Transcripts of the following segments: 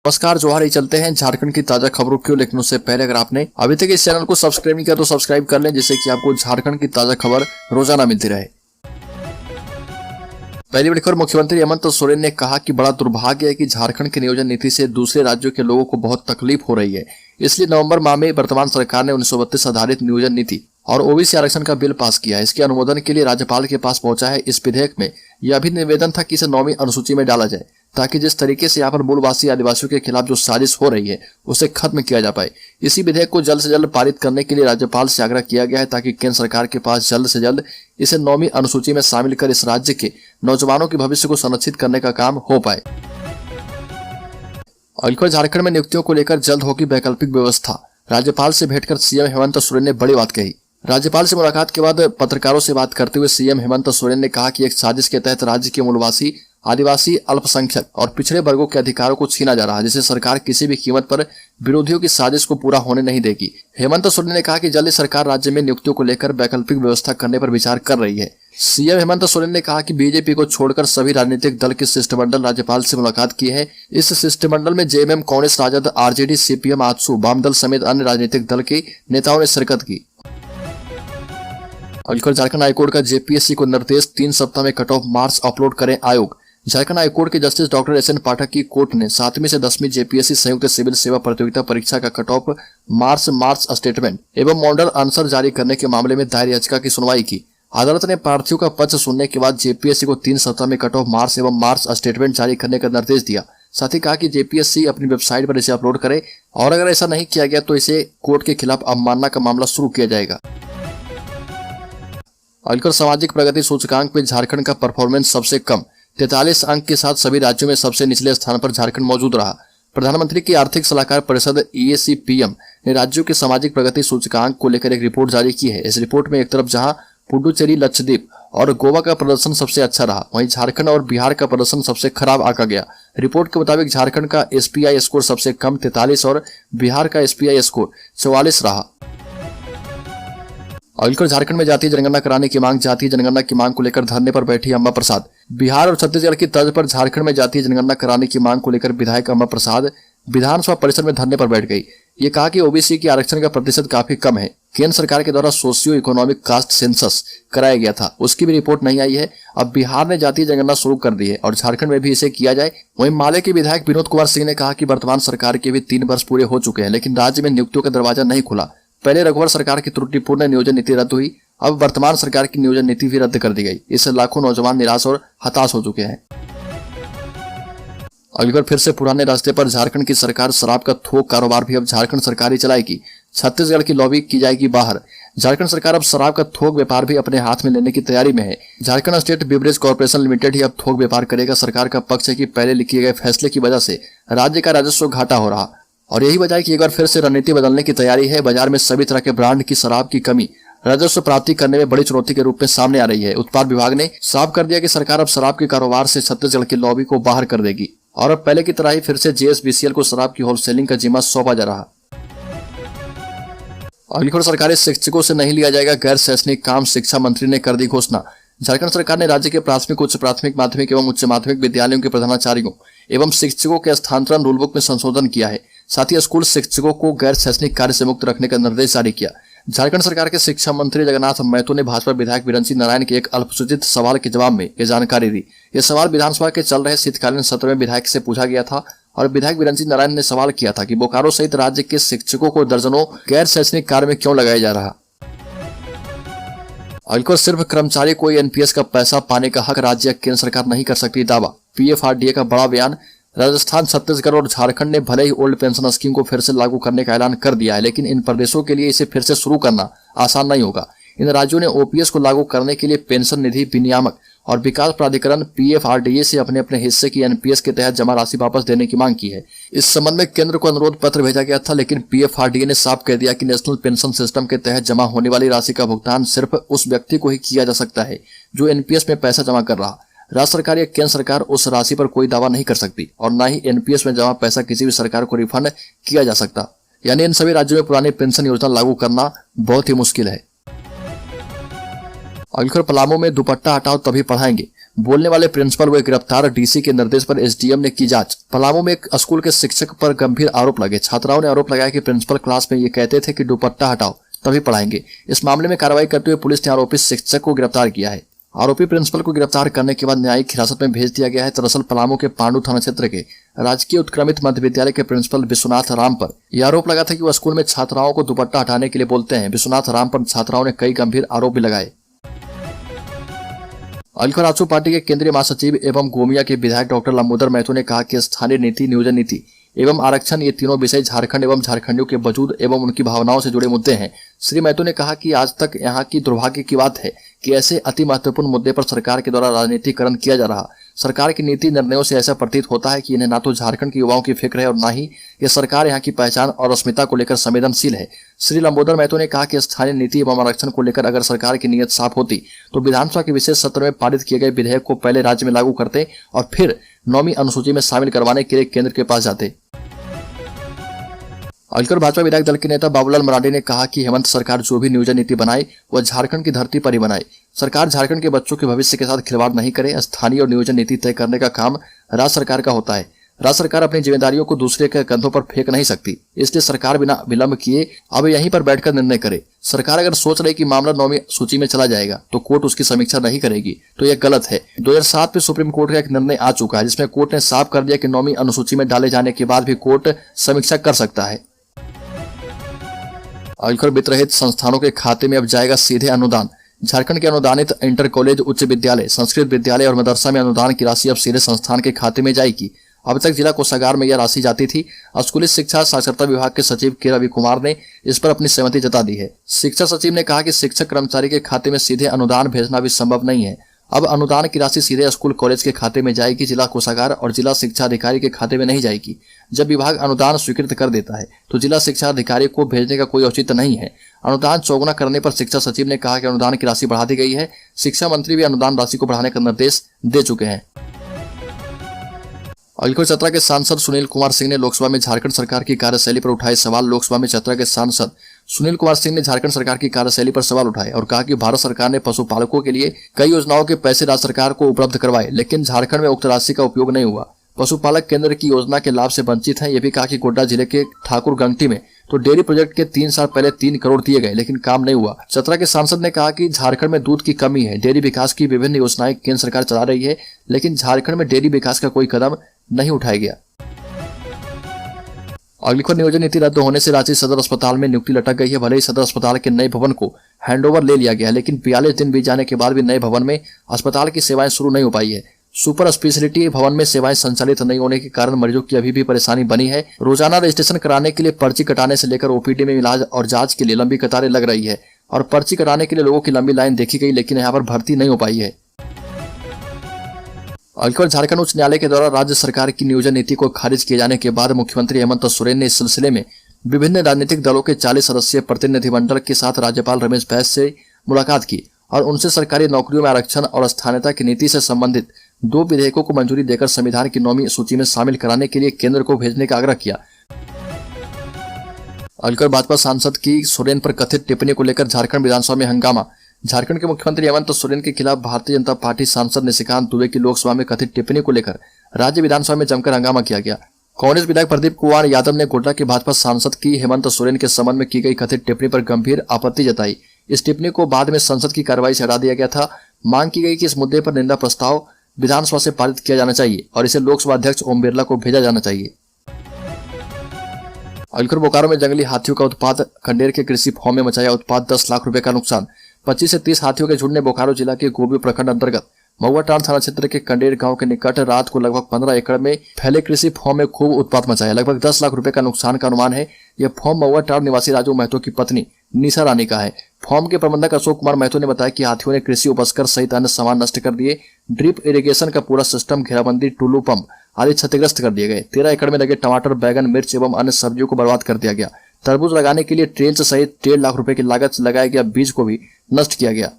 नमस्कार, जोहार ही चलते हैं झारखंड की ताजा खबरों की। लेकिन उससे पहले अगर आपने अभी तक इस चैनल को सब्सक्राइब नहीं किया तो सब्सक्राइब कर लें, जिससे कि आपको झारखंड की ताजा खबर रोजाना मिलती रहे। पहली बड़ी खबर, मुख्यमंत्री हेमंत सोरेन ने कहा कि बड़ा दुर्भाग्य है कि झारखंड की नियोजन नीति से दूसरे राज्यों के लोगों को बहुत तकलीफ हो रही है। इसलिए नवंबर माह में वर्तमान सरकार ने 1932 आधारित नियोजन नीति और ओबीसी आरक्षण का बिल पास किया है। इसके अनुमोदन के लिए राज्यपाल के पास पहुंचा है। इस विधेयक में यह भी निवेदन था कि इसे 9वीं अनुसूची में डाला जाए, ताकि जिस तरीके से यहाँ पर मूलवासी आदिवासियों के खिलाफ जो साजिश हो रही है उसे खत्म किया जा पाए। इसी विधेयक को जल्द से जल्द पारित करने के लिए राज्यपाल से आग्रह किया गया है, ताकि केंद्र सरकार के पास जल्द से जल्द इसे 9वीं अनुसूची में शामिल कर इस राज्य के नौजवानों के भविष्य को संरक्षित करने का काम हो पाए। और झारखंड में नियुक्तियों को लेकर जल्द होगी वैकल्पिक व्यवस्था। राज्यपाल से भेंट कर सीएम हेमंत सोरेन ने बड़ी बात कही। राज्यपाल से मुलाकात के बाद पत्रकारों से बात करते हुए सीएम हेमंत सोरेन ने कहा कि एक साजिश के तहत राज्य के मूलवासी, आदिवासी, अल्पसंख्यक और पिछड़े वर्गों के अधिकारों को छीना जा रहा है, जिसे सरकार किसी भी कीमत पर विरोधियों की साजिश को पूरा होने नहीं देगी। हेमंत सोरेन ने कहा कि जल्द सरकार राज्य में नियुक्तियों को लेकर वैकल्पिक व्यवस्था करने पर विचार कर रही है। सीएम हेमंत सोरेन ने कहा कि बीजेपी को छोड़कर सभी राजनीतिक दल के शिष्टमंडल राज्यपाल से मुलाकात की है। इस शिष्टमंडल में JMM, Congress, Rajad, RJD, CPM, AJSU, वाम दल समेत अन्य राजनीतिक दल के नेताओं ने शिरकत की। झारखंड हाईकोर्ट का जेपीएससी को निर्देश, 3 सप्ताह में कट ऑफ मार्क्स अपलोड करें आयोग। झारखंड हाईकोर्ट के जस्टिस डॉक्टर एसएन पाठक की कोर्ट ने 7वीं से 10वीं जेपीएससी संयुक्त सिविल सेवा प्रतियोगिता परीक्षा का कट ऑफ मार्क्स स्टेटमेंट एवं मॉडल आंसर जारी करने के मामले में दायर याचिका की सुनवाई की। अदालत ने प्रार्थियों का पक्ष सुनने के बाद जेपीएससी को 3 सप्ताह में कट ऑफ मार्क्स एवं मार्क्स स्टेटमेंट जारी करने का निर्देश दिया। साथ ही कहा कि जेपीएससी अपनी वेबसाइट पर इसे अपलोड करे और अगर ऐसा नहीं किया गया तो इसे कोर्ट के खिलाफ अवमानना का मामला शुरू किया जाएगा। सामाजिक प्रगति सूचकांक में झारखंड का परफॉर्मेंस सबसे कम, 43 अंक के साथ सभी राज्यों में सबसे निचले स्थान पर झारखंड मौजूद रहा। प्रधानमंत्री की आर्थिक सलाहकार परिषद EAC-PM ने राज्यों के सामाजिक प्रगति सूचकांक को लेकर एक रिपोर्ट जारी की है। इस रिपोर्ट में एक तरफ जहां पुडुचेरी, लक्षद्वीप और गोवा का प्रदर्शन सबसे अच्छा रहा, वहीं झारखंड और बिहार का प्रदर्शन सबसे खराब आंका गया। रिपोर्ट के मुताबिक झारखंड का SPI स्कोर सबसे कम 43 और बिहार का SPI स्कोर 44 रहा। झारखंड में जातीय जनगणना कराने की मांग, जातीय जनगणना की मांग को लेकर धरने पर बैठी अम्बा प्रसाद। बिहार और छत्तीसगढ़ की तर्ज पर झारखंड में जातीय जनगणना कराने की मांग को लेकर विधायक अम्बा प्रसाद विधानसभा परिसर में धरने पर बैठ गई। ये कहा कि ओबीसी की आरक्षण का प्रतिशत काफी कम है। केंद्र सरकार के द्वारा सोशियो इकोनॉमिक कास्ट सेंसस कराया गया था, उसकी भी रिपोर्ट नहीं आई है। अब बिहार ने जातीय जनगणना शुरू कर दी है और झारखंड में भी इसे किया जाए। वहीं माले के विधायक विनोद कुमार सिंह ने कहा कि वर्तमान सरकार के भी 3 वर्ष पूरे हो चुके हैं, लेकिन राज्य में नियुक्तियों का दरवाजा नहीं खुला। पहले रघुवर सरकार की त्रुटिपूर्ण नियोजन नीति रद्द हुई, अब वर्तमान सरकार की नियोजन नीति भी रद्द कर दी गई। इससे लाखों नौजवान निराश और हताश हो चुके हैं। अगली बार फिर से पुराने रास्ते पर झारखंड की सरकार, शराब का थोक कारोबार भी अब झारखंड सरकार ही चलाएगी। छत्तीसगढ़ की लॉबी की जाएगी बाहर। झारखंड सरकार अब शराब का थोक व्यापार भी अपने हाथ में लेने की तैयारी में है। Jharkhand state beverage corporation limited ही अब थोक व्यापार करेगा। सरकार का पक्ष है कि पहले लिखे गए फैसले की वजह से राज्य का राजस्व घाटा हो रहा और यही वजह है कि एक बार फिर से रणनीति बदलने की तैयारी है। बाजार में सभी तरह के ब्रांड की शराब की कमी राजस्व प्राप्ति करने में बड़ी चुनौती के रूप में सामने आ रही है। उत्पाद विभाग ने साफ कर दिया कि सरकार अब शराब के कारोबार से छत्तीसगढ़ की लॉबी को बाहर कर देगी और अब पहले की तरह ही फिर से JSBCL को शराब की होलसेलिंग का जिम्मा सौंपा जा रहा। अगली खबर, सरकारी शिक्षकों से नहीं लिया जाएगा गैर शैक्षणिक काम, शिक्षा मंत्री ने कर दी घोषणा। झारखंड सरकार ने राज्य के प्राथमिक, उच्च प्राथमिक, माध्यमिक एवं उच्च माध्यमिक विद्यालयों के प्रधानाचार्यों एवं शिक्षकों के स्थानांतरण रूलबुक में संशोधन किया है। साथ ही स्कूल शिक्षकों को गैर शैक्षणिक कार्य से मुक्त रखने का निर्देश जारी किया। झारखंड सरकार के शिक्षा मंत्री जगन्नाथ महतो ने भाजपा विधायक वीरेंद्र सिंह नारायण के एक अल्पसूचित सवाल के जवाब में ये जानकारी दी। यह सवाल विधानसभा के चल रहे शीतकालीन सत्र में विधायक से पूछा गया था और विधायक वीरेंद्र सिंह नारायण ने सवाल किया था कि बोकारो सहित राज्य के शिक्षकों को दर्जनों गैर शैक्षणिक कार्य में क्यों लगाया जा रहा। अगली सिर्फ कर्मचारी को एनपीएस का पैसा पाने का हक राज्य या केंद्र सरकार नहीं कर सकती, दावा। PFRDA का बड़ा बयान। राजस्थान, छत्तीसगढ़ और झारखंड ने भले ही ओल्ड पेंशन स्कीम को फिर से लागू करने का ऐलान कर दिया है, लेकिन इन प्रदेशों के लिए इसे फिर से शुरू करना आसान नहीं होगा। इन राज्यों ने ओपीएस को लागू करने के लिए पेंशन निधि विनियामक और विकास प्राधिकरण PFRDA से अपने अपने हिस्से की एनपीएस के तहत जमा राशि वापस देने की मांग की है। इस संबंध में केंद्र को अनुरोध पत्र भेजा गया था, लेकिन PFRDA ने साफ कह दिया कि नेशनल पेंशन सिस्टम के तहत जमा होने वाली राशि का भुगतान सिर्फ उस व्यक्ति को ही किया जा सकता है जो एनपीएस में पैसा जमा कर रहा। राज्य सरकार या केंद्र सरकार उस राशि पर कोई दावा नहीं कर सकती और न ही एनपीएस में जमा पैसा किसी भी सरकार को रिफंड किया जा सकता। यानी इन सभी राज्यों में पुरानी पेंशन योजना लागू करना बहुत ही मुश्किल है। अगली खबर, पलामू में दुपट्टा हटाओ तभी पढ़ाएंगे। बोलने वाले प्रिंसिपल व गिरफ्तार। डीसी के निर्देश पर एसडीएम ने की जांच। पलामू में एक स्कूल के शिक्षक पर गंभीर आरोप लगे। छात्राओं ने आरोप लगाया कि प्रिंसिपल क्लास में ये कहते थे कि दुपट्टा हटाओ तभी पढ़ाएंगे। इस मामले में कार्रवाई करते हुए पुलिस ने आरोपी शिक्षक को गिरफ्तार किया है। आरोपी प्रिंसिपल को गिरफ्तार करने के बाद न्यायिक हिरासत में भेज दिया गया है। दरअसल पलामू के पांडु थाना क्षेत्र के राजकीय उत्क्रमित मध्य विद्यालय के प्रिंसिपल विश्वनाथ राम पर यह आरोप लगा था कि वह स्कूल में छात्राओं को दुपट्टा हटाने के लिए बोलते हैं। विश्वनाथ राम पर छात्राओं ने कई गंभीर आरोप भी लगाए। अलखर आजसू पार्टी के केंद्रीय महासचिव एवं गोमिया के विधायक डॉक्टर लंबोदर महतो ने कहा कि स्थानीय नीति, नियोजन नीति एवं आरक्षण ये तीनों विषय झारखंड एवं झारखंडियों के वजूद एवं उनकी भावनाओं से जुड़े मुद्दे हैं। श्री महतो ने कहा कि आज तक यहाँ की दुर्भाग्य की बात है कि ऐसे अति महत्वपूर्ण मुद्दे पर सरकार के द्वारा राजनीतिकरण किया जा रहा। सरकार की नीति निर्णयों से ऐसा प्रतीत होता है कि इन्हें ना तो झारखंड के युवाओं की फिक्र है और ना ही ये सरकार यहाँ की पहचान और अस्मिता को लेकर संवेदनशील है। श्री लंबोदर महतो ने कहा कि स्थानीय नीति एवं आरक्षण को लेकर अगर सरकार की नीयत साफ होती तो विधानसभा के विशेष सत्र में पारित किए गए विधेयक को पहले राज्य में लागू करते और फिर 9वीं अनुसूची में शामिल करवाने के लिए केंद्र के पास जाते। अलकर भाजपा विधायक दल के नेता बाबूलाल मरांडी ने कहा कि हेमंत सरकार जो भी नियोजन नीति बनाए वह झारखंड की धरती पर ही बनाए। सरकार झारखंड के बच्चों के भविष्य के साथ खिलवाड़ नहीं करे। स्थानीय और नियोजन नीति तय करने का काम राज्य सरकार का होता है। राज्य सरकार अपनी जिम्मेदारियों को दूसरे के कंधों पर फेंक नहीं सकती, इसलिए सरकार बिना विलंब किए अब यहीं पर बैठकर निर्णय करे। सरकार अगर सोच रही कि मामला 9वीं सूची में चला जाएगा तो कोर्ट उसकी समीक्षा नहीं करेगी तो यह गलत है। 2007 में सुप्रीम कोर्ट का एक निर्णय आ चुका है जिसमें कोर्ट ने साफ कर दिया कि 9वीं अनुसूची में डाले जाने के बाद भी कोर्ट समीक्षा कर सकता है। अलकर वित्त रहित संस्थानों के खाते में अब जाएगा सीधे अनुदान। झारखंड के अनुदानित इंटर कॉलेज, उच्च विद्यालय, संस्कृत विद्यालय और मदरसा में अनुदान की राशि अब सीधे संस्थान के खाते में जाएगी। अब तक जिला कोषागार में यह राशि जाती थी। स्कूली शिक्षा साक्षरता विभाग के सचिव के रवि कुमार ने इस पर अपनी सहमति जता दी है। शिक्षा सचिव ने कहा कि शिक्षक कर्मचारी के खाते में सीधे अनुदान भेजना भी संभव नहीं है। अब अनुदान की राशि सीधे स्कूल कॉलेज के खाते में जाएगी, जिला कोषागार और जिला शिक्षा अधिकारी के खाते में नहीं जाएगी। जब विभाग अनुदान स्वीकृत कर देता है तो जिला शिक्षा अधिकारी को भेजने का कोई औचित्य नहीं है। अनुदान चौगुना करने पर शिक्षा सचिव ने कहा कि अनुदान की राशि बढ़ा दी गई है। शिक्षा मंत्री भी अनुदान राशि को बढ़ाने का निर्देश दे चुके हैं। अलखर चतरा के सांसद सुनील कुमार सिंह ने लोकसभा में झारखंड सरकार की कार्यशैली पर उठाए सवाल। लोकसभा में चतरा के सांसद सुनील कुमार सिंह ने झारखंड सरकार की कार्यशैली पर सवाल उठाए और कहा कि भारत सरकार ने पशुपालकों के लिए कई योजनाओं के पैसे राज्य सरकार को उपलब्ध करवाए, लेकिन झारखंड में उक्त राशि का उपयोग नहीं हुआ। पशुपालक केंद्र की योजना के लाभ से वंचित हैं। ये भी कहा कि गोड्डा जिले के ठाकुर गंगटी में तो डेयरी प्रोजेक्ट के 3 साल पहले 3 करोड़ दिए गए लेकिन काम नहीं हुआ। चतरा के सांसद ने कहा कि झारखंड में दूध की कमी है। डेयरी विकास की विभिन्न योजनाएं केंद्र सरकार चला रही है, लेकिन झारखंड में डेयरी विकास का कोई कदम नहीं उठाया गया। अलखर नियोजन नीति रद्द होने से रांची सदर अस्पताल में नियुक्ति लटक गई है। भले ही सदर अस्पताल के नए भवन को हैंडओवर ले लिया गया है, लेकिन 42 दिन बीत जाने के बाद भी नए भवन में अस्पताल की सेवाएं शुरू नहीं हो पाई है। सुपर स्पेशलिटी भवन में सेवाएं संचालित नहीं होने के कारण मरीजों की अभी भी परेशानी बनी है। रोजाना रजिस्ट्रेशन कराने के लिए पर्ची कटाने से लेकर ओपीडी में इलाज और जांच के लिए लंबी कतारें लग रही है और पर्ची कटाने के लिए लोगों की लंबी लाइन देखी गई, लेकिन यहाँ पर भर्ती नहीं हो पाई है। अलखर झारखंड उच्च न्यायालय के द्वारा राज्य सरकार की नियोजन नीति को खारिज किए जाने के बाद मुख्यमंत्री हेमंत सोरेन ने इस सिलसिले में विभिन्न राजनीतिक दलों के 40 सदस्यीय प्रतिनिधिमंडल के साथ राज्यपाल रमेश बैस से मुलाकात की और उनसे सरकारी नौकरियों में आरक्षण और स्थानीयता की नीति से संबंधित 2 विधेयकों को मंजूरी देकर संविधान की 9वीं सूची में शामिल कराने के लिए केंद्र को भेजने का आग्रह किया। अलखर भाजपा सांसद की सोरेन पर कथित टिप्पणी को लेकर झारखंड विधानसभा में हंगामा। झारखंड के मुख्यमंत्री हेमंत सोरेन के खिलाफ भारतीय जनता पार्टी सांसद निशिकांत दुबे की लोकसभा में कथित टिप्पणी को लेकर राज्य विधानसभा में जमकर हंगामा किया गया। कांग्रेस विधायक प्रदीप कुमार यादव ने गोड्डा के भाजपा सांसद की हेमंत सोरेन के संबंध में की गई कथित टिप्पणी पर गंभीर आपत्ति जताई। इस टिप्पणी को बाद में संसद की कार्रवाई से हटा दिया गया था। मांग की गई कि इस मुद्दे पर निंदा प्रस्ताव विधानसभा से पारित किया जाना चाहिए और इसे लोकसभा अध्यक्ष ओम बिरला को भेजा जाना चाहिए। अलखर बोकारो में जंगली हाथियों का उत्पात। खंडेर के कृषि फार्म में मचाया उत्पात, 10 लाख रुपए का नुकसान। 25 से 30 हाथियों के झुंड ने बोकारो जिला के गोबी प्रखंड अंतर्गत महुआटांड थाना क्षेत्र के कंडेर गांव के निकट रात को लगभग 15 एकड़ में फैले कृषि फार्म में खूब उत्पात मचाया। लगभग 10 लाख रुपए का नुकसान का अनुमान है। यह फार्म महुआटांड निवासी राजू महतो की पत्नी निशा रानी का है। फार्म के प्रबंधक अशोक कुमार महतो ने बताया कि हाथियों ने कृषि उपस्कर सहित अन्य सामान नष्ट कर दिए। ड्रिप इरिगेशन का पूरा सिस्टम, घेराबंदी, टुल्लू पंप आदि क्षतिग्रस्त कर दिए गए। 13 एकड़ में लगे टमाटर, बैगन, मिर्च एवं अन्य सब्जियों को बर्बाद कर दिया गया। तरबूज लगाने के लिए ट्रेल्स सहित 1.5 लाख रुपए की लागत से लगाया गया बीज को भी नष्ट किया गया।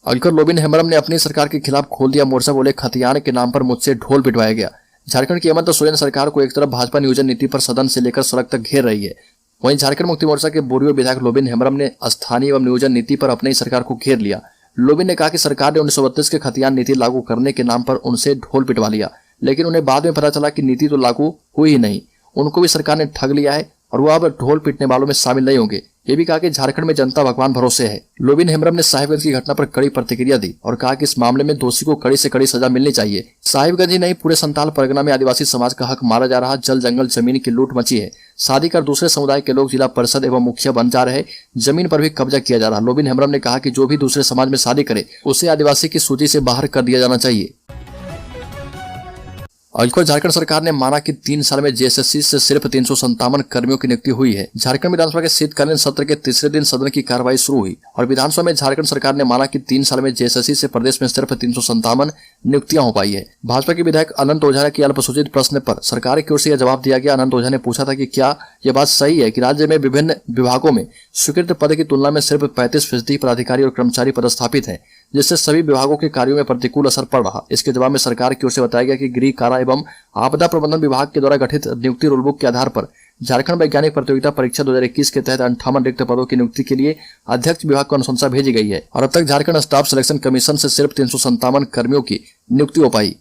अलखर लोबिन हेम्ब्रम ने अपनी सरकार के खिलाफ खोल दिया मोर्चा। बोले, खतियान के नाम पर मुझसे ढोल पिटवाया गया। झारखंड की हेमंत सोरेन सरकार को एक तरफ भाजपा नियोजन नीति पर सदन से लेकर सड़क तक घेर रही है, वहीं झारखंड मुक्ति मोर्चा के बोरियो विधायक लोबिन हेम्ब्रम ने स्थानीय एवं नियोजन नीति पर अपनी सरकार को घेर लिया। लोबिन ने कहा कि सरकार ने 1932 के खतियान नीति लागू करने के नाम पर उनसे ढोल पिटवा लिया, लेकिन उन्हें बाद में पता चला कि नीति तो लागू हुई ही नहीं। उनको भी सरकार ने ठग लिया है और वो अब ढोल पीटने वालों में शामिल नहीं होंगे। ये भी कहा कि झारखंड में जनता भगवान भरोसे है। लोबिन हेम्ब्रम ने साहिबगंज की घटना पर कड़ी प्रतिक्रिया दी और कहा कि इस मामले में दोषी को कड़ी से कड़ी सजा मिलनी चाहिए। साहिबगंज ही नहीं, पूरे संताल परगना में आदिवासी समाज का हक मारा जा रहा, जल जंगल जमीन की लूट मची है। शादी कर दूसरे समुदाय के लोग जिला परिषद एवं मुखिया बन जा रहे, जमीन पर भी कब्जा किया जा रहा। लोबिन हेम्ब्रम ने कहा कि जो भी दूसरे समाज में शादी करे उसे आदिवासी की सूची से बाहर कर दिया जाना चाहिए। झारखंड सरकार ने माना कि 3 साल में जेएसएससी से सिर्फ 357 कर्मियों की नियुक्ति हुई है। झारखंड विधानसभा के शीतकालीन सत्र के तीसरे दिन सदन की कार्रवाई शुरू हुई और विधानसभा में झारखंड सरकार ने माना कि 3 साल में जेएसएससी से प्रदेश में सिर्फ 357 नियुक्तियां हो पाई है। भाजपा के विधायक अनंत ओझा के अल्पसूचित प्रश्न पर सरकार की ओर से यह जवाब दिया गया। अनंत ओझा ने पूछा था कि क्या यह बात सही है कि राज्य में विभिन्न विभागों में स्वीकृत पद की तुलना में सिर्फ 35% पदाधिकारी और कर्मचारी पदस्थापित हैं, जिससे सभी विभागों के कार्यों में प्रतिकूल असर पड़ रहा। इसके जवाब में सरकार की ओर से बताया गया कि गृह, कारा एवं आपदा प्रबंधन विभाग के द्वारा गठित नियुक्ति रूलबुक के आधार पर झारखंड वैज्ञानिक प्रतियोगिता परीक्षा 2021 के तहत 58 रिक्त पदों की नियुक्ति के लिए अध्यक्ष विभाग को अनुशंसा भेजी गई है और अब तक झारखंड स्टाफ सिलेक्शन कमीशन से सिर्फ 357 कर्मियों की नियुक्ति हो पाई।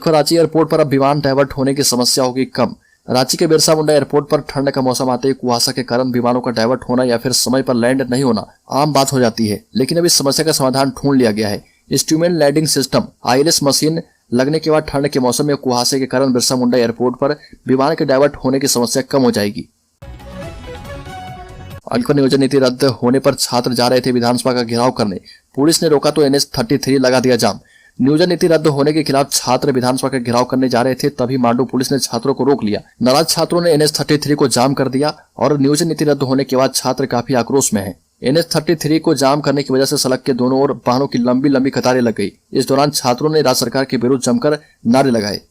रांची एयरपोर्ट पर अब विमान डाइवर्ट होने की समस्या होगी कम। रांची के बिरसा मुंडा एयरपोर्ट पर ठंड का मौसम आते ही कुहासा के कारण विमानों का डाइवर्ट होना या फिर समय पर लैंड नहीं होना आम बात हो जाती है, लेकिन अब इस समस्या का समाधान ढूंढ लिया गया है। Instrument landing system ILS machine लगने के बाद ठंड के मौसम में कुहासे के कारण बिरसा मुंडा एयरपोर्ट पर विमान के डाइवर्ट होने की समस्या कम हो जाएगी। नियोजन नीति रद्द होने पर छात्र जा रहे थे विधानसभा का घेराव करने, पुलिस ने रोका तो NH 33 लगा दिया जाम। नियोजन नीति रद्द होने के खिलाफ छात्र विधानसभा का घेराव करने जा रहे थे, तभी मांडू पुलिस ने छात्रों को रोक लिया। नाराज छात्रों ने NH 33 को जाम कर दिया और नियोजन नीति रद्द होने के बाद छात्र काफी आक्रोश में हैं। NH 33 को जाम करने की वजह से सड़क के दोनों ओर वाहनों की लंबी लंबी कतारें लग गई। इस दौरान छात्रों ने राज्य सरकार के विरुद्ध जमकर नारे लगाए।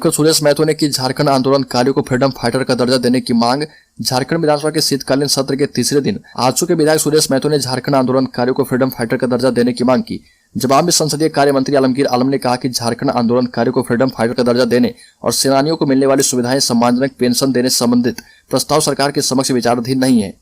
सुरेश महतो ने की झारखंड आंदोलनकारियों को फ्रीडम फाइटर का दर्जा देने की मांग। झारखंड विधानसभा के शीतकालीन सत्र के तीसरे दिन आजसू के विधायक सुरेश महतो ने झारखंड आंदोलनकारियों को फ्रीडम फाइटर का दर्जा देने की मांग की। जवाब में संसदीय कार्य मंत्री आलमगीर आलम ने कहा कि झारखंड आंदोलनकारियों को फ्रीडम फाइटर का दर्जा देने और सेनानियों को मिलने वाली सुविधाएं सम्मानजनक पेंशन देने से संबंधित प्रस्ताव सरकार के समक्ष विचाराधीन नहीं है।